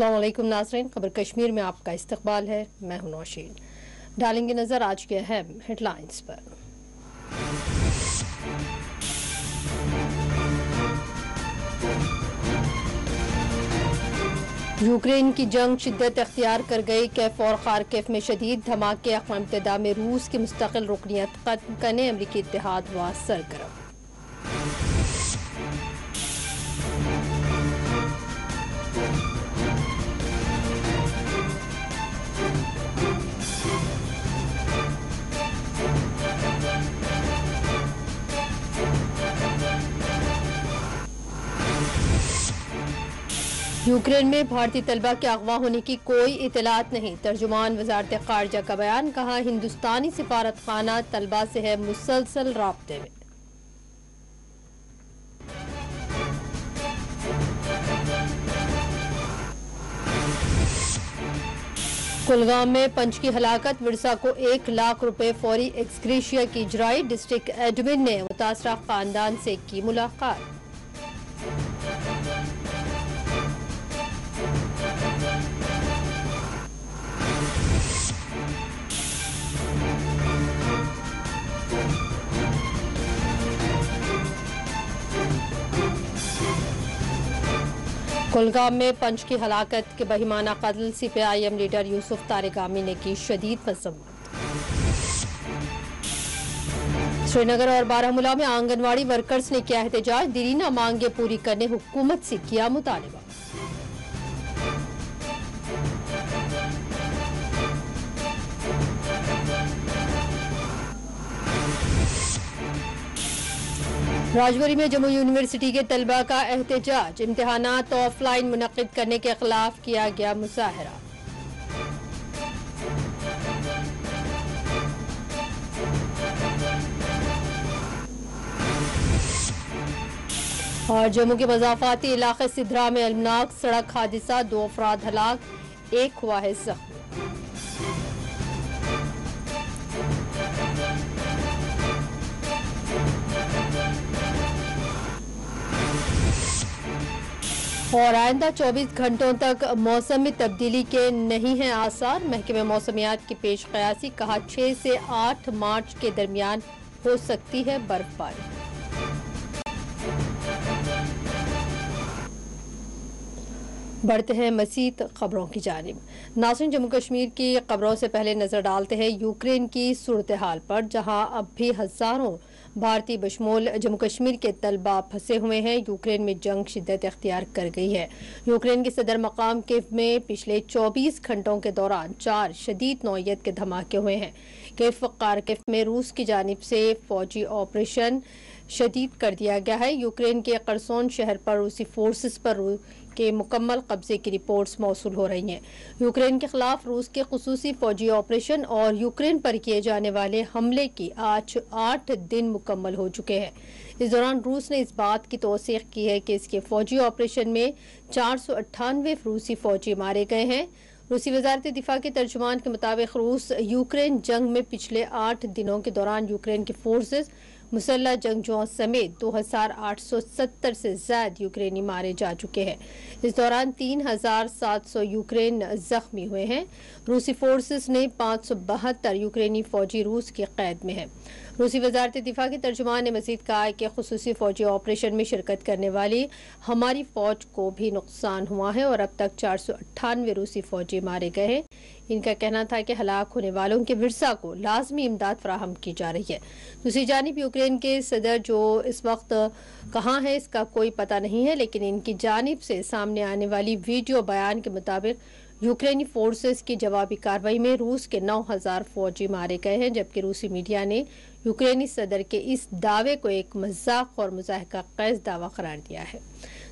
अस्सलाम वालेकुम नाज़रीन, खबर कश्मीर में आपका इस्तकबाल है। मैं हूं नौशीन। डालेंगे नजर आज के अहम हेडलाइंस पर। यूक्रेन की जंग शिद्दत अख्तियार कर गई। कैफ और खार्किव में शदीद धमाके। अक़वाम मुत्तहिदा में रूस की मुस्तकिल रुकनियत खत्म करने अमरीकी इत्तेहाद हुआ सरगर्म। यूक्रेन में भारतीय तलबा के अगवा होने की कोई इतलात नहीं। तर्जुमान वजारत खारजा का बयान। कहा, हिंदुस्तानी सिफारत खाना तलबा से है मुसलसल राब्ते में। कुलगाम में पंच की हलाकत। विरसा को 1 लाख रुपए फौरी एक्सग्रेशिया की इजराई। डिस्ट्रिक्ट एडमिन ने मुतासरा खानदान से की मुलाकात। कुलगाम में पंच की हलाकत के बहिमाना कत्ल। CPIM लीडर यूसुफ तारिगामी ने की शदीद मजम्मत। श्रीनगर और बारामूला में आंगनवाड़ी वर्कर्स ने किया एहतजाज। दीरीना मांगे पूरी करने हुकूमत से किया मुतालबा। राजौरी में जम्मू यूनिवर्सिटी के तलबा का एहतजाज। इम्तिहानात ऑफलाइन मुनक्किद करने के खिलाफ किया गया मुजाहरा। और जम्मू के मज़ाफ़ाती इलाके सिद्रा में अलमनाक सड़क हादसा। 2 अफराद हलाक, 1 हुआ है जख्मी। और आइंदा 24 घंटों तक मौसम में तब्दीली के नहीं हैं आसार। महकमे मौसमियात की पेश कयासी। कहा, 6 से 8 मार्च के दरमियान हो सकती है बर्फबारी। बढ़ते हैं मज़ीद खबरों की जानिब। नाज़रीन, जम्मू कश्मीर की खबरों से पहले नजर डालते हैं यूक्रेन की सूरत हाल पर, जहां अब भी हजारों भारतीय बशमूल जम्मू कश्मीर के तलबा फंसे हुए हैं। यूक्रेन में जंग शिद्दत अख्तियार कर गई है। यूक्रेन के सदर मकाम केव में पिछले 24 घंटों के दौरान 4 शदीद नौयत के धमाके हुए हैं। केव खार्किव में रूस की जानिब से फौजी ऑपरेशन शदीद कर दिया गया है। यूक्रेन के करसोन शहर पर रूसी फोर्सेस पर के मुकम्मल कब्जे की रिपोर्ट्स मौसूल हो रही हैं। यूक्रेन के खिलाफ रूस के खुसूसी फौजी ऑपरेशन और यूक्रेन पर किए जाने वाले हमले की आज 8 दिन मुकम्मल हो चुके हैं। इस दौरान रूस ने इस बात की तौसीक की है कि इसके फौजी ऑपरेशन में 498 रूसी फौजी मारे गए हैं। रूसी वजारत दिफा के तर्जुमान के मुताबिक रूस यूक्रेन जंग में पिछले 8 दिनों के दौरान यूक्रेन के फोर्सेस, मुसल्लह जंगजुओं समेत 2870 से ज्यादा यूक्रेनी मारे जा चुके हैं। इस दौरान 3700 यूक्रेन जख्मी हुए हैं। रूसी फोर्सेस ने 572 यूक्रेनी फौजी रूस की कैद में हैं। रूसी वजारत दिफा के तर्जुमान ने मजीद कहा है कि खुसूसी फौजी ऑपरेशन में शिरकत करने वाली हमारी फौज को भी नुकसान हुआ है और अब तक 498 रूसी फौजी मारे गए हैं। इनका कहना था कि हलाक होने वालों के विरसा को लाजमी इमदाद फराहम की जा रही है। दूसरी जानिब यूक्रेन के सदर जो इस वक्त कहाँ है इसका कोई पता नहीं है, लेकिन इनकी जानिब से सामने आने वाली वीडियो बयान के मुताबिक यूक्रेनी फोर्सेस की जवाबी कार्रवाई में रूस के 9000 फौजी मारे गए हैं, जबकि रूसी मीडिया ने यूक्रेनी सदर के इस दावे को एक मजाक और मुजाहिका खैज दावा करार दिया है।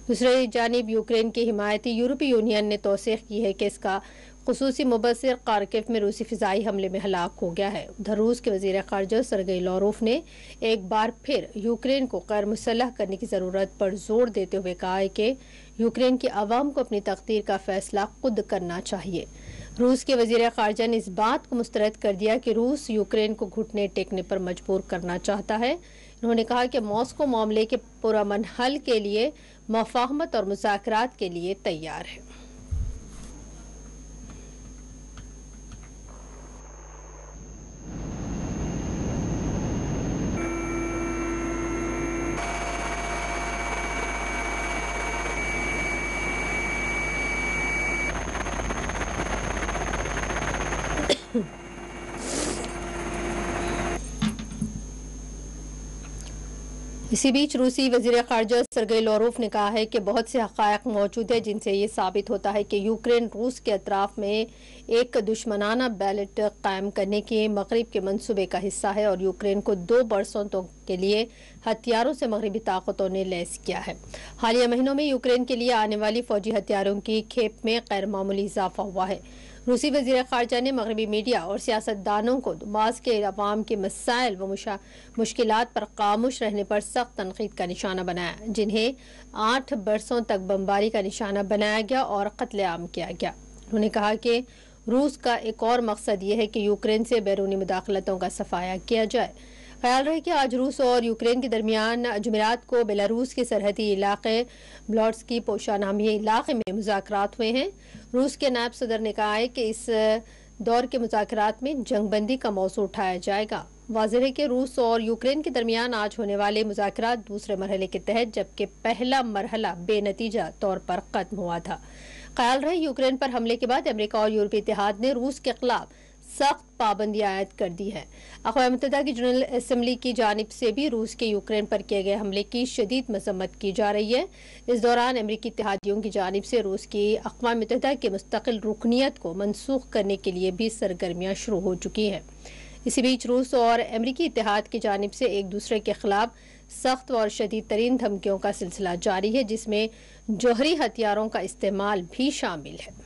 दूसरी जानिब यूक्रेन की हिमायती यूरोपीय यूनियन ने तौसीक की है कि इसका खुसूसी मुबस्सिर खार्किव में रूसी फिजाई हमले में हलाक हो गया है। उधर रूस के वजीर खारजा सरगेई लारोफ ने एक बार फिर यूक्रेन को गैर मुसल्लह करने की जरूरत पर जोर देते हुए कहा है कि यूक्रेन की आवाम को अपनी तकदीर का फैसला खुद करना चाहिए। रूस के वजीर खारजा ने इस बात को मुस्तरद कर दिया कि रूस यूक्रेन को घुटने टेकने पर मजबूर करना चाहता है। उन्होंने कहा कि मॉस्को मामले के पुरअमन हल के लिए मुफाहमत और मुज़ाकरात के लिए तैयार है। इसी बीच रूसी वजीर खारजा सरगेई लावरोव ने कहा है कि बहुत से हक़ाइक़ मौजूद है जिनसे ये साबित होता है कि यूक्रेन रूस के अतराफ में एक दुश्मनाना बैलेट कायम करने के मगरिब के मंसूबे का हिस्सा है और यूक्रेन को 2 बरसों के लिए हथियारों से मगरबी ताकतों ने लैस किया है। हालिया महीनों में यूक्रेन के लिए आने वाली फौजी हथियारों की खेप में गैर मामूली इजाफा हुआ है। रूसी वज़ीर ख़ारजा ने मगरबी मीडिया और सियासतदानों को दमाश्क के अवाम के मसाइल व मुश्किलात पर खामोश रहने पर सख्त तनकीद का निशाना बनाया, जिन्हें 8 बरसों तक बमबारी का निशाना बनाया गया और कत्लेआम किया गया। उन्होंने कहा कि रूस का एक और मकसद ये है कि यूक्रेन से बैरूनी मुदाखलतों का सफाया किया जाए। ख्याल रहे कि आज रूस और यूक्रेन के दरमियान जुमेरात को बेलारूस के सरहदी इलाके ब्लॉट्स्की पोशा नामी इलाके में मुज़ाकरात हुए हैं। रूस के नायब सदर ने कहा है कि इस दौर के मुज़ाकरात में जंगबंदी का मौजू उठाया जाएगा। वाज़ेह है कि रूस और यूक्रेन के दरमियान आज होने वाले मुज़ाकरात दूसरे मरहले के तहत, जबकि पहला मरहला बेनतीजा तौर पर खत्म हुआ था। ख्याल रहे यूक्रेन पर हमले के बाद अमेरिका और यूरोपीय इत्तेहाद ने रूस के खिलाफ सख्त पाबंदी आयद कर दी है। अक़वाम मुत्तहिदा की जनरल असम्बली की जानिब से भी रूस के यूक्रेन पर किए गए हमले की शदीद मजम्मत की जा रही है। इस दौरान अमेरिकी इत्तेहादियों की जानिब से रूस की अक़वाम मुत्तहिदा की मुस्तकिल रुकनियत को मनसूख करने के लिए भी सरगर्मियाँ शुरू हो चुकी हैं। इसी बीच रूस और अमेरिकी इत्तेहाद की जानिब से एक दूसरे के खिलाफ सख्त और शदीद तरीन धमकियों का सिलसिला जारी है, जिसमें जौहरी हथियारों का इस्तेमाल भी शामिल है।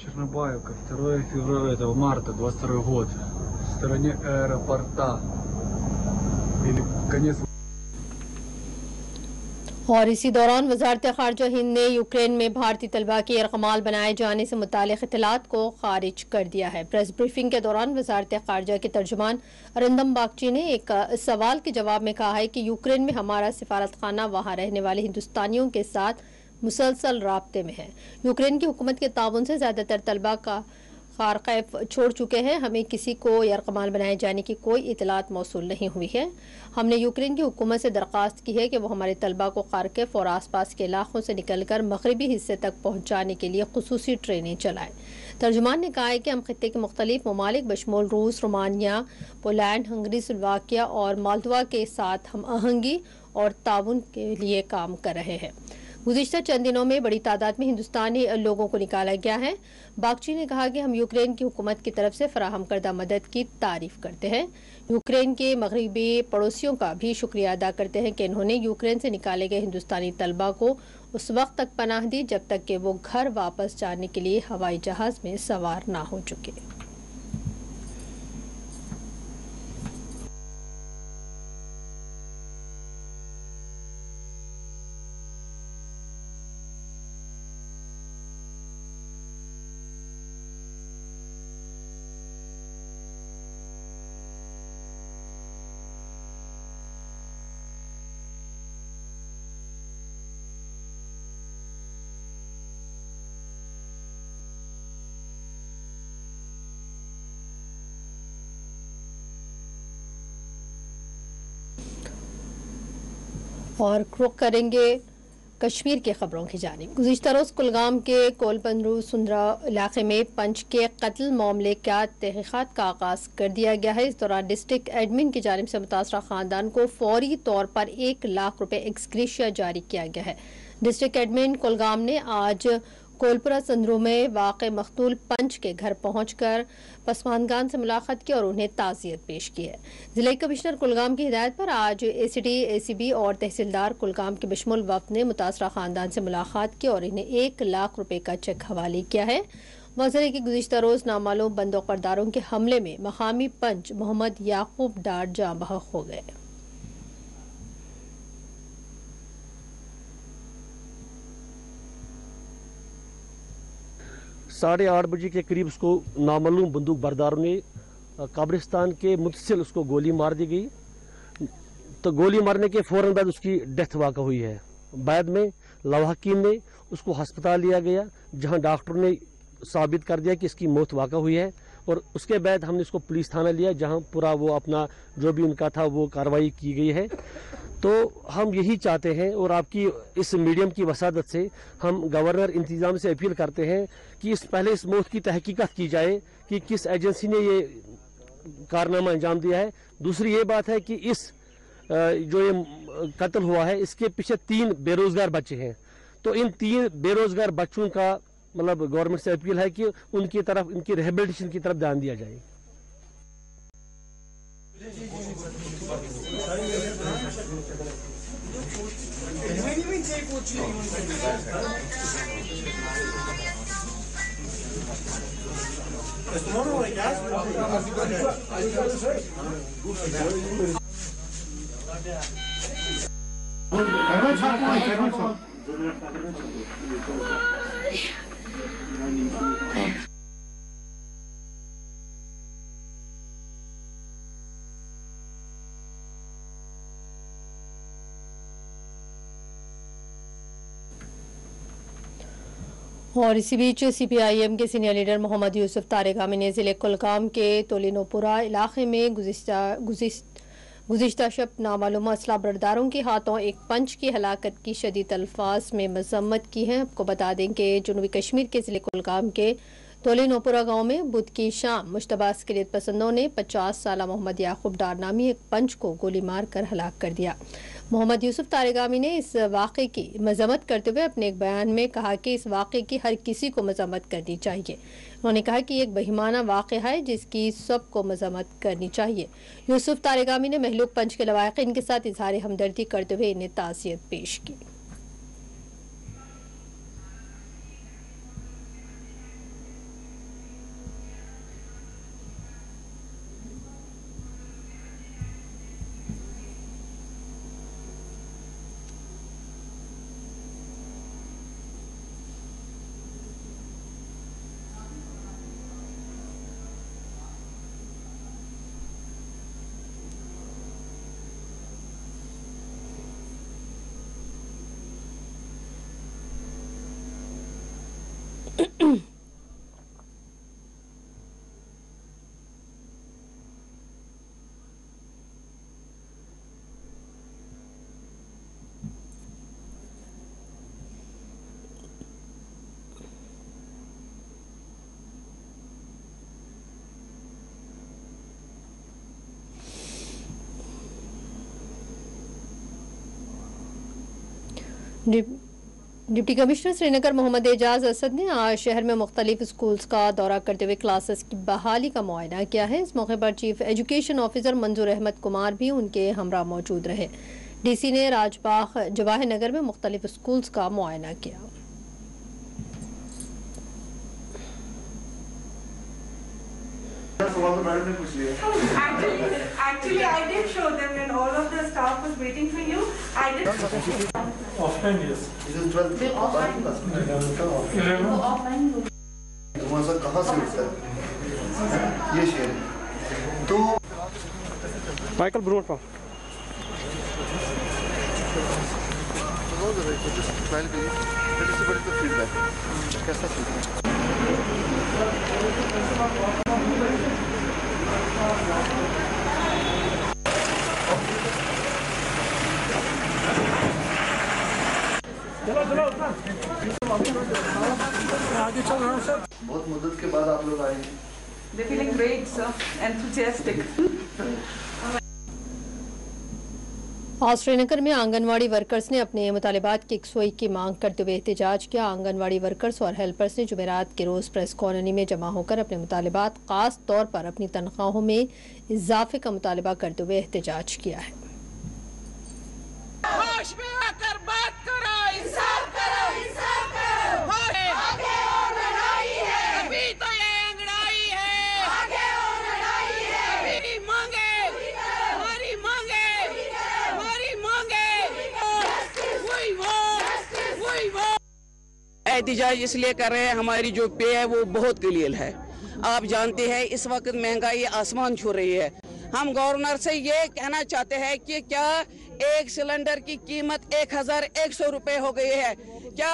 Чернобаевка, 2 февраля, этого марта, 22 год, в стороне аэропорта, или конец. और इसी दौरान वजारत खारजा हिंद ने यूक्रेन में भारतीय तलबा के यरगमाल बनाए जाने से मुताल्लिक़ इत्तलात को खारिज कर दिया है। प्रेस ब्रीफिंग के दौरान वजारत खारजा के तर्जुमान अरिंदम बागची ने एक सवाल के जवाब में कहा है कि यूक्रेन में हमारा सिफारत खाना वहाँ रहने वाले हिंदुस्तानियों के साथ मुसलसल राब्ते में है। यूक्रेन की हुकूमत के ताउन से ज़्यादातर तलबा का खारकैफ छोड़ चुके हैं। हमें किसी को यरगमाल बनाए जाने की कोई इतलात मौसूल नहीं हुई है। हमने यूक्रेन की हुकूमत से दरख्वास्त की है कि वो हमारे तलबा को खारकैफ और आसपास के इलाकों से निकलकर मगरबी हिस्से तक पहुँचाने के लिए खुसूसी ट्रेनें चलाएं। तर्जुमान ने कहा है कि हम खित्ते के मुख्तलिफ ममालिक बशमूल रूस, रोमानिया, पोलैंड, हंगरी, स्लोवाकिया और माल्दोवा के साथ हम आहंगी और ताउन के लिए काम कर रहे हैं। गुज़िश्ता चंद दिनों में बड़ी तादाद में हिंदुस्तानी लोगों को निकाला गया है। बागची ने कहा कि हम यूक्रेन की हुकूमत की तरफ से फराहम करदा मदद की तारीफ करते हैं। यूक्रेन के मगरबी पड़ोसियों का भी शुक्रिया अदा करते हैं कि इन्होंने यूक्रेन से निकाले गए हिंदुस्तानी तलबा को उस वक्त तक पनाह दी जब तक कि वो घर वापस जाने के लिए हवाई जहाज में सवार ना हो चुके। 'और रुख करेंगे कश्मीर के खबरों की जानिब। गुज़िश्ता रोज़ कुलगाम के कोलपंद्रू सुंदरा इलाके में पंच के कत्ल मामले का तहक़ीक़ात का आगाज़ कर दिया गया है। इस दौरान डिस्ट्रिक्ट एडमिन की जानिब से मुतासरा ख़ानदान को फौरी तौर पर 1 लाख रुपए एक्सग्रेशिया जारी किया गया है। डिस्ट्रिक्ट एडमिन कुलगाम ने आज कोलपुरा संदरू में वाक़े मख्तूल पंच के घर पहुंचकर पसमानदान से मुलाकात की और उन्हें ताज़ियत पेश की है। जिला कमिश्नर कुलगाम की हिदायत पर आज ACD, ACB और तहसीलदार कुलगाम के बशमुल वफ़द ने मुतासरा ख़ानदान से मुलाकात की और इन्हें 1 लाख रुपए का चेक हवाले किया है। वज़ीर की गुज़िश्ता रोज़ नामालूम बंदूकबरदारों के हमले में मकामी पंच मोहम्मद याकूब डार जाँ बहक हो गए। साढ़े 8 बजे के करीब उसको नामालूम बंदूक बरदारों ने कब्रिस्तान के मुतसिल उसको गोली मार दी गई। तो गोली मारने के फौरन बाद उसकी डेथ वाक़ा हुई है। बाद में लवाहकीन ने उसको अस्पताल लिया गया, जहां डॉक्टर ने साबित कर दिया कि इसकी मौत वाक़ा हुई है। और उसके बाद हमने इसको पुलिस थाना लिया, जहां पूरा वो अपना जो भी उनका था वो कार्रवाई की गई है। तो हम यही चाहते हैं और आपकी इस मीडियम की वसादत से हम गवर्नर इंतजाम से अपील करते हैं कि पहले इस मौत की तहकीकात की जाए कि किस एजेंसी ने ये कारनामा अंजाम दिया है। दूसरी ये बात है कि इस जो ये कत्ल हुआ है इसके पीछे 3 बेरोजगार बच्चे हैं, तो इन 3 बेरोजगार बच्चों का मतलब गवर्नमेंट से अपील है कि उनकी तरफ, इनकी रिहेबिलिटेशन की तरफ ध्यान दिया जाए। और इसी बीच CPIM के सीनियर लीडर मोहम्मद यूसुफ तारेगामी ने जिले कुलगाम के तोलिनोपुरा इलाके में गुज़िश्ता शब नामालूम असला बरदारों के हाथों एक पंच की हलाकत की शदीद अल्फाज में मजम्मत की है। आपको बता दें कि जनूबी कश्मीर के जिले कुलगाम के तोलिनोपुरा गांव में बुध की शाम मुश्तबा अस्करियत पसंदों ने 50 साला मोहम्मद याकूब डार नामी एक पंच को गोली मार कर हलाक कर दिया। मोहम्मद यूसुफ तारेगामी ने इस वाक़े की मजम्मत करते हुए अपने एक बयान में कहा कि इस वाक़े की हर किसी को मजम्मत करनी चाहिए। उन्होंने कहा कि एक बहिमाना वाक़या है जिसकी सबको मजम्मत करनी चाहिए। यूसुफ तारेगामी ने महलूक पंच के लवाकिन के साथ इजहार हमदर्दी करते हुए इन्हें ताज़ियत पेश की। डिप्टी कमिश्नर श्रीनगर मोहम्मद एजाज असद ने आज शहर में मुख्तलिफ स्कूल्स का दौरा करते हुए क्लासेस की बहाली का मुआयना किया है। इस मौके पर चीफ एजुकेशन ऑफिसर मंजूर अहमद कुमार भी उनके हमरा मौजूद रहे। DC ने राजबाग जवाहर नगर में मुख्तलिफ स्कूल्स का मुआयना किया। Actually, I did show them when all of the staff was waiting for you. I did. Offline, yes. This is 12. They're offline. 11. वो offline हो। तुम्हारा कहाँ से उठता है? ये शेयर है। तो Michael Bruno. फीडबैक कैसा फीडबैक? बहुत मुद्दत के बाद आप लोग आए हैं। They're feeling great, sir. Enthusiastic. आज श्रीनगर में आंगनवाड़ी वर्कर्स ने अपने मुतालिबात की एकसोई की मांग करते हुए एहतजाज किया। आंगनवाड़ी वर्कर्स और हेल्पर्स ने जुमेरात के रोज प्रेस कॉलोनी में जमा होकर अपने मुतालिबात खास तौर पर अपनी तनख्वाहों में इजाफे का मुतालिबा करते हुए एहतजाज किया है। होश में आकर बात करो, इंसाफ करो, इंसाफ करो। आगे और लड़ाई है, अभी तो ये अंगड़ाई है। आगे और लड़ाई है, अभी मांगे, हमारी मांगे, हमारी मांगे, वही वो। एहतजाज इसलिए कर रहे हैं, हमारी जो पे है वो बहुत कलील है। आप जानते हैं इस वक्त महंगाई आसमान छू रही है। हम गवर्नर से ये कहना चाहते हैं कि क्या एक सिलेंडर की कीमत 1100 रुपये हो गई है? क्या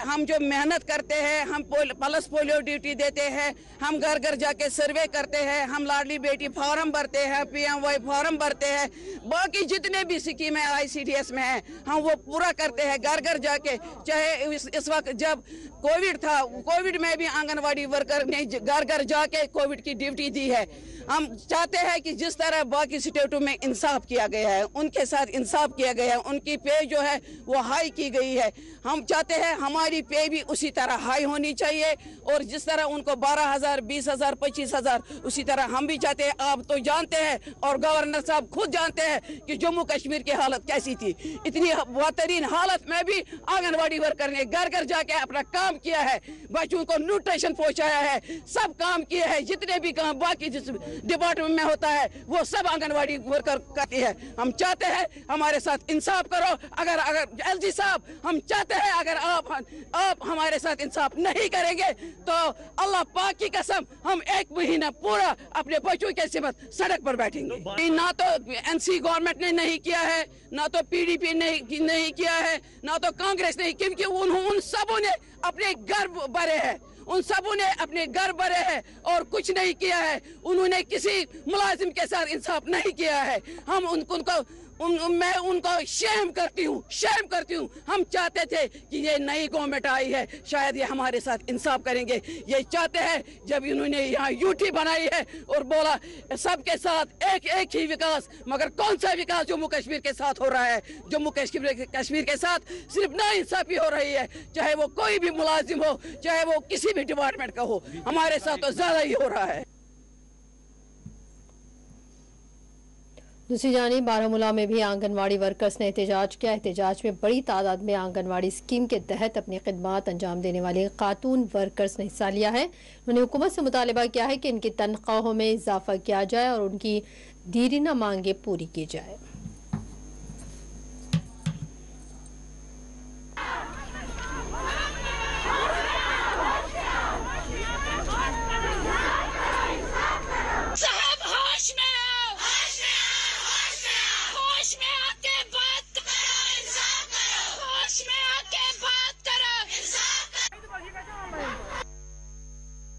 हम जो मेहनत करते हैं, हम पल्स पोलियो ड्यूटी देते हैं, हम घर घर जाके सर्वे करते हैं, हम लाडली बेटी फॉर्म भरते हैं, PMY फॉर्म भरते हैं, बाकी जितने भी स्कीमें ICDS में हैं हम वो पूरा करते हैं घर घर जाके। चाहे इस वक्त जब कोविड था, कोविड में भी आंगनवाड़ी वर्कर ने घर घर जाके कोविड की ड्यूटी दी है। हम चाहते हैं कि जिस तरह बाकी स्टेटों में इंसाफ किया गया है, उनके साथ इंसाफ किया गया है, उनकी पे जो है वो हाई की गई है। हम चाहते हैं हमारी पे भी उसी तरह हाई होनी चाहिए, और जिस तरह उनको 12,000, 20,000, 25,000 उसी तरह हम भी चाहते हैं। आप तो जानते हैं और गवर्नर साहब खुद जानते हैं कि जम्मू कश्मीर की हालत कैसी थी। इतनी बेहतरीन हालत में भी आंगनवाड़ी वर्कर ने घर घर जाके अपना काम किया है, बच्चों को न्यूट्रिशन पहुंचाया है, सब काम किए हैं। जितने भी काम बाकी जिस डिपार्टमेंट में होता है वो सब आंगनवाड़ी वर्कर करती है। हम चाहते हैं हमारे साथ इंसाफ करो। अगर LG साहब, हम चाहते हैं अगर आप हमारे साथ इंसाफ नहीं करेंगे तो अल्लाह पाक की कसम हम 1 महीना पूरा अपने बच्चों के सिबत सड़क पर बैठेंगे। ना तो NC गवर्नमेंट ने नहीं किया है, ना तो PDP ने नहीं किया है, ना तो कांग्रेस ने, क्योंकि उन सबों ने अपने घर भरे हैं, उन सबों ने अपने घर भरे हैं और कुछ नहीं किया है। उन्होंने किसी मुलाजिम के साथ इंसाफ नहीं किया है। मैं उनको शेम करती हूँ। हम चाहते थे कि ये नई गवर्नमेंट आई है, शायद ये हमारे साथ इंसाफ करेंगे। ये चाहते हैं जब इन्होंने यहाँ UT बनाई है और बोला सबके साथ एक ही विकास, मगर कौन सा विकास जम्मू कश्मीर के साथ हो रहा है? जम्मू कश्मीर के साथ सिर्फ नाइंसाफी हो रही है, चाहे वो कोई भी मुलाजिम हो, चाहे वो किसी भी डिपार्टमेंट का हो। हमारे साथ तो ज्यादा ही हो रहा है। दूसरी जानिब बारामूला में भी आंगनवाड़ी वर्कर्स ने एहतजाज किया। एहतजाज में बड़ी तादाद में आंगनवाड़ी स्कीम के तहत अपनी खिदमात अंजाम देने वाले खातून वर्कर्स ने हिस्सा लिया है। उन्होंने हुकूमत से मुतालबा किया है कि इनकी तनख्वाहों में इजाफा किया जाए और उनकी दीरीना मांगे पूरी की जाए।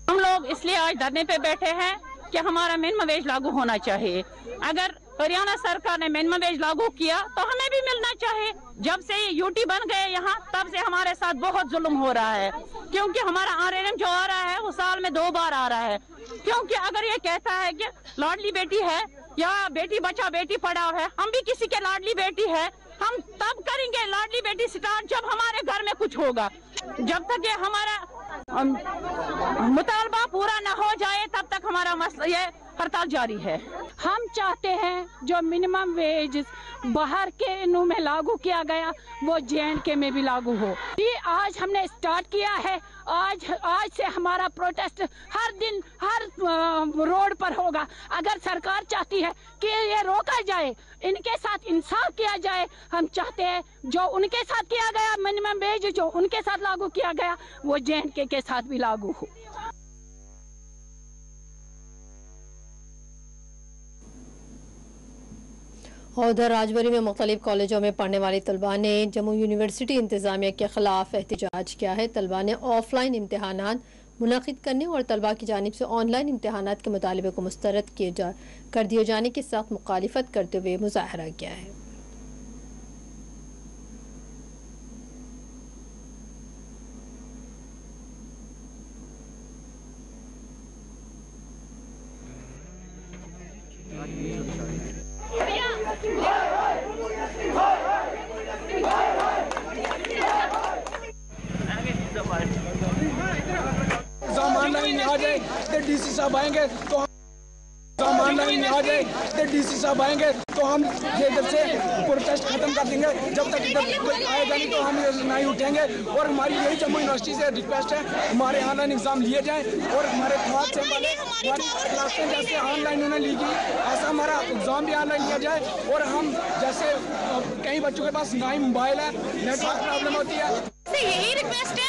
हम लोग इसलिए आज धरने पे बैठे हैं कि हमारा मिनिमम वेज लागू होना चाहिए। अगर हरियाणा सरकार ने मिनिमम वेज लागू किया तो हमें भी मिलना चाहिए। जब से ये UT बन गए यहाँ, तब से हमारे साथ बहुत जुल्म हो रहा है, क्योंकि हमारा RNM जो आ रहा है वो साल में 2 बार आ रहा है। क्योंकि अगर ये कहता है कि लाडली बेटी है या बेटी बचाओ बेटी पढ़ाओ है, हम भी किसी के लाडली बेटी है। हम तब करेंगे लाडली बेटी स्टार्ट जब हमारे घर में कुछ होगा। जब तक ये हमारा मुतालबा पूरा न हो जाए तब तक हमारा मसला ये हड़ताल जारी है। हम चाहते हैं जो मिनिमम वेज बाहर के इनों में लागू किया गया वो JNK में भी लागू हो। ये आज हमने स्टार्ट किया है। आज से हमारा प्रोटेस्ट हर दिन हर रोड पर होगा। अगर सरकार चाहती है कि ये रोका जाए, इनके साथ इंसाफ किया जाए, हम चाहते हैं जो उनके साथ किया गया मिनिमम वेज जो उनके साथ लागू किया गया वो JNK के साथ भी लागू हो। और उधर राजबरी में मुख्तलिफ कॉलेजों में पढ़ने वाले तलबा ने जम्मू यूनिवर्सिटी इंतजामिया के खिलाफ एहतजाज किया है। तलबा ने ऑफलाइन इम्तहानात मुनक़िद करने और तलबा की जानिब से ऑनलाइन इम्तहानात के मुतालबे को मुस्तरद कर दिए जाने के साथ मुखालिफत करते हुए मुजाहरा किया है। ऑनलाइन आ जाए तो DC साहब आएंगे तो ऑनलाइन आ जाए तो DC साहब आएंगे तो हम ये इधर से प्रोटेस्ट खत्म कर देंगे। जब तक इधर आएगा नहीं तो हम नहीं उठेंगे। और हमारी यही जम्मू यूनिवर्सिटी से रिक्वेस्ट है हमारे ऑनलाइन एग्जाम लिए जाएं और हमारे क्लास वाले हमारी क्लासें जैसे ऑनलाइन उन्होंने ली गई ऐसा हमारा एग्जाम भी ऑनलाइन लिया जाए। और हम जैसे कई बच्चों के पास ना ही मोबाइल है, नेटवर्क प्रॉब्लम होती है। से यही रिक्वेस्ट है,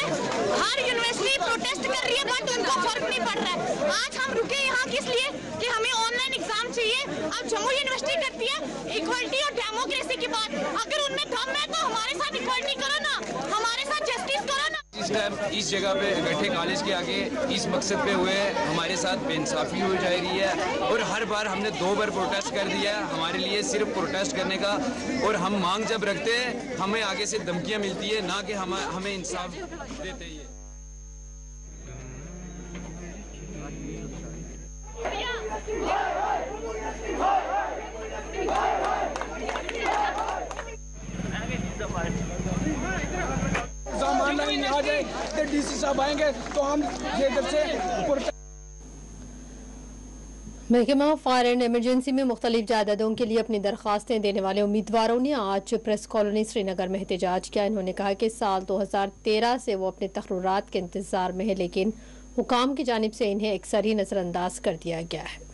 हर यूनिवर्सिटी प्रोटेस्ट कर रही है बट उनको फर्क नहीं पड़ रहा है। आज हम रुके यहाँ किस लिए कि हमें ऑनलाइन एग्जाम चाहिए। अब जम्मू यूनिवर्सिटी करती है इक्वलिटी और डेमोक्रेसी की बात, अगर उनमें दम है तो हमारे साथ इक्वलिटी करो ना, हमारे साथ जस्टिस करो ना। इस टाइम इस जगह पे इकट्ठे कॉलेज के आगे इस मकसद पे हुए हैं, हमारे साथ बेइंसाफी हो जा रही है और हर बार हमने 2 बार प्रोटेस्ट कर दिया है। हमारे लिए सिर्फ प्रोटेस्ट करने का और हम मांग जब रखते हैं हमें आगे से धमकियां मिलती है, ना कि हमें इंसाफ देते ही है। ऑनलाइन आ जाए तो डीसी साहब आएंगे तो हम ये इधर से महकमा फायर एंड एमरजेंसी में मुख्तलिफ जायदादों के लिए अपनी दरख्वास्तें देने वाले उम्मीदवारों ने आज प्रेस कॉलोनी श्रीनगर में एहतजाज किया। इन्होंने कहा कि साल 2013 से वो अपने तकर्रुरात के इंतजार में है, लेकिन हुकाम की जानिब से इन्हें अक्सर ही नजरअंदाज कर दिया गया है।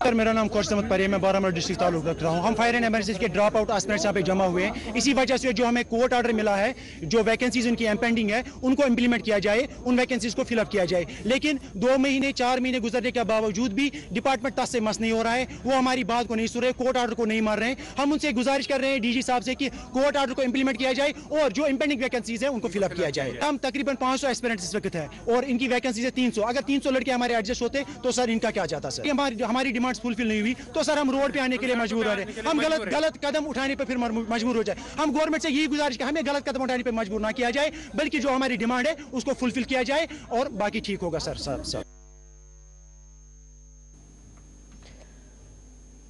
मेरा नाम खुर्शीद अहमद परे, मैं बारामूला डिस्ट्रिक्ट ताल्लुक रख रहा हूँ। हम फायर एंड इमरजेंसी के ड्रॉप आउट एस्पिरेंट्स यहाँ पे जमा हुए हैं। इसी वजह से जो हमें कोर्ट ऑर्डर मिला है, जो वैकेंसीज उनकी एम्पेंडिंग है उनको इम्प्लीमेंट किया जाए, उन वैकेंसीज को फिलअप किया जाए। लेकिन 2 महीने 4 महीने गुजरने के बावजूद भी डिपार्टमेंट टस से मस नहीं हो रहा है, वो हमारी बात को नहीं सुन रहे, कोर्ट ऑर्डर को नहीं मान रहे हैं। हम उनसे गुजारिश कर रहे हैं डीजी साहब से कि कोर्ट ऑर्डर को इम्प्लीमेंट किया जाए और जो इम्पेंडिंग वैकेंसीज है उनको फिलअप किया जाए। हम तकरीबन 500 एस्पिरेंट्स इस वक्त है और इनकी वैकेंसीज है 300। अगर 300 लड़के हमारे एडजस्ट होते तो सर इनका क्या जाता सर? हमारी डिमांड्स फुलफिल नहीं हुई तो सर हम रोड पे आने के लिए मजबूर हो रहे हैं। हम गलत कदम उठाने पे फिर मजबूर हो जाए। हम गवर्नमेंट से यही गुजारिश कि हमें गलत कदम उठाने पे मजबूर ना किया जाए, बल्कि जो हमारी डिमांड है उसको फुलफिल किया जाए और बाकी ठीक होगा सर।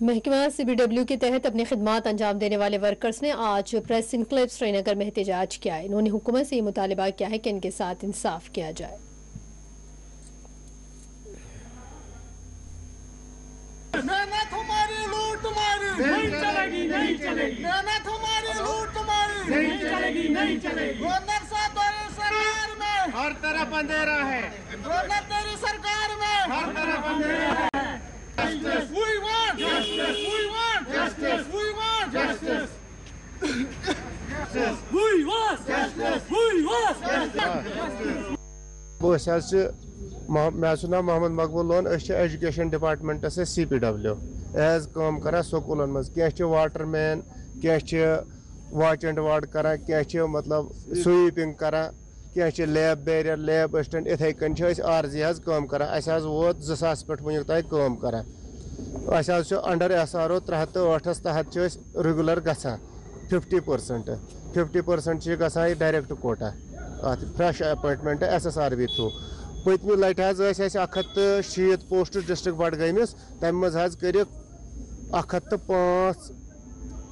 महकमा CBW के तहत अपनी खिदमात अंजाम देने वाले वर्कर्स ने आज प्रेस इनक्लेव श्रीनगर में एहतजाज किया। इन्होंने हुकूमत से ये मुतालिबा किया है कि इनके साथ इंसाफ किया जाए। मेहनत हमारी, लूट तुम्हारी नहीं चलेगी, नहीं चलेगी। मेहनत हमारी, लूट तुम्हारी नहीं चलेगी, नहीं चलेगी। गवर्नर साहब तेरी सरकार में हर तरफ अंधेरा है, गवर्नर तेरी सरकार में हर तरफ अंधेरा है। Justice, we want justice, we want justice, we want justice, we want justice, we want justice। मैं नाम मोहम्मद मकबूल लोन, एजुकेशन डिपार्टमेंट से CPW एज काम करा स्कूलन मज क्या वाटरमैन, क्या वॉच एंड वार्ड करा, क्या मतलब स्वीपिंग करा, क्या लैब बैरियर, लैब असिस्टेंट, इथे कन आरजी काम करा। वोत 2000 पे वुक तक काम करा। अंडर SRO 308 तहत रेगुलर गसान 50% गसान direct quota fresh appointment SSRB through. पत्म लट 160 पोस्ट डिस्ट्रिक्ट बडगमिस, तम मज कर 105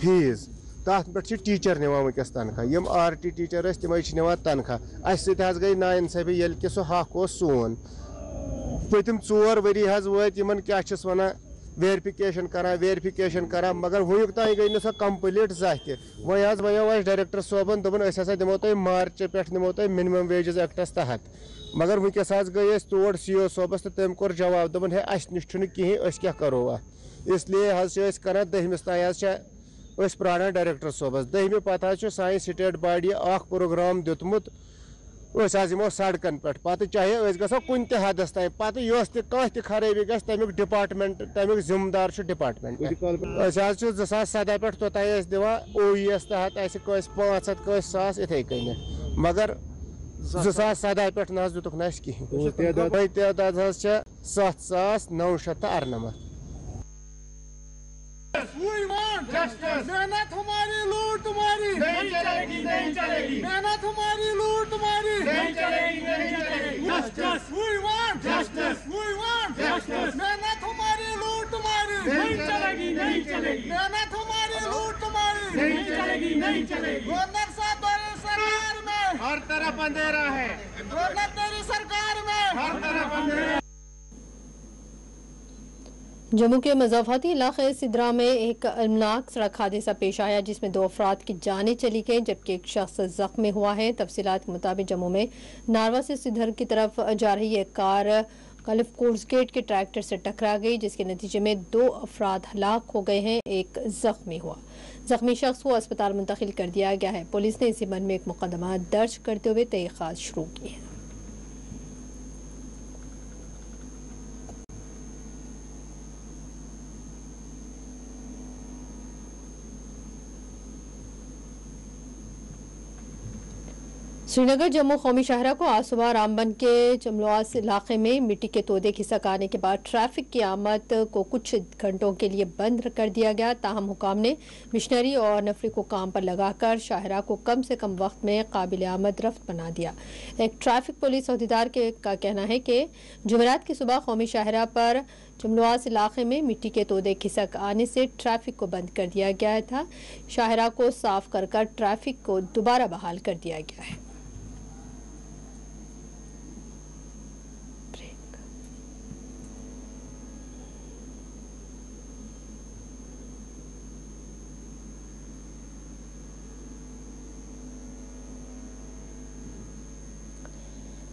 फीस। तथ पे टीचर निवान वनस तनख्वाह, यम RT टीचर तम निवान तनख्वाह। अस गई नाइंसाफी ये कि सह हक सोन। पतम 4 वरी वत क्या वन वेरिफिकेशन करा मगर वुक तान गई ना सो कम्प्लीट जह वो डायरेक्टर सोबन दोपन दिमो तुम मार्च पे निमो तुम मिनिमम वेजेस एक्टस तहत। मगर वनस गई तोड़ CO सोबस तो तम कोर जवाब दोपन है अस नश कहें क्या करो अ। इसलिए कर 10वीं तान प्राना डायरेक्टर सोबस। 10वीं पत् सान स्टेट बॉडी प्रोग्राम दितमुत यमो सड़कन पे पत चाहे गो कुन हदस तान पत कह खराबी ग तमिक डिपार्टमेंट तमिक जिम्मेदार डिपार्टमेंट। 2017 पे तोतान दिवान OES तहत 500 1000 इथे कन, मगर 2017 पे ना दुक ना कहें। तदाद 7998। We want justice। मेहनत हमारी, लूट तुम्हारी नहीं चलेगी, नहीं चलेगी। मेहनत हमारी, लूट तुम्हारी नहीं चलेगी, नहीं चलेगी। Justice, we want justice, we want justice। मेहनत हमारी, लूट तुम्हारी नहीं चलेगी, नहीं चलेगी। मेहनत हमारी, लूट तुम्हारी नहीं चलेगी, नहीं चलेगी। गवर्नर साहब तेरी सरकार में हर तरफ अंधेरा है, तेरी सरकार में हर तरफ अंधेरा। जम्मू के मज़ाफ़ाती इलाके सिद्रा में एक अलमनाक सड़क हादसा पेश आया जिसमें 2 अफराद की जानें चली गईं जबकि एक शख्स जख्मी हुआ है। तफसीलात के मुताबिक जम्मू में नारवा से सिद्धर की तरफ जा रही एक कार गल्फ कोर्स गेट के ट्रैक्टर से टकरा गई जिसके नतीजे में 2 अफराद हलाक हो गए हैं, एक जख्मी हुआ। जख्मी शख्स को अस्पताल मुंतकिल कर दिया गया है। पुलिस ने इसी संबंध में एक मुकदमा दर्ज करते हुए तहकीकात शुरू की है। श्रीनगर जम्मू कौमी शाहरा को आज सुबह रामबन के चमलवास इलाके में मिट्टी के तोदे खिसक आने के बाद ट्रैफिक की आमद को कुछ घंटों के लिए बंद कर दिया गया। ताहम हुकाम ने मिशनरी और नफरी को काम पर लगाकर शाहरा को कम से कम वक्त में काबिल आमद रफ्त बना दिया। एक ट्रैफिक पुलिस अहदेदार का कहना है कि जुमेरात की सुबह कौमी शाहरा पर चमलवास इलाके में मिट्टी के तोदे खिसक आने से ट्रैफिक को बंद कर दिया गया था। शाहरा को साफ कर ट्रैफिक को दोबारा बहाल कर दिया गया है।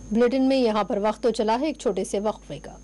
बुलेटिन में यहाँ पर वक्त तो चला है एक छोटे से वक्फे का।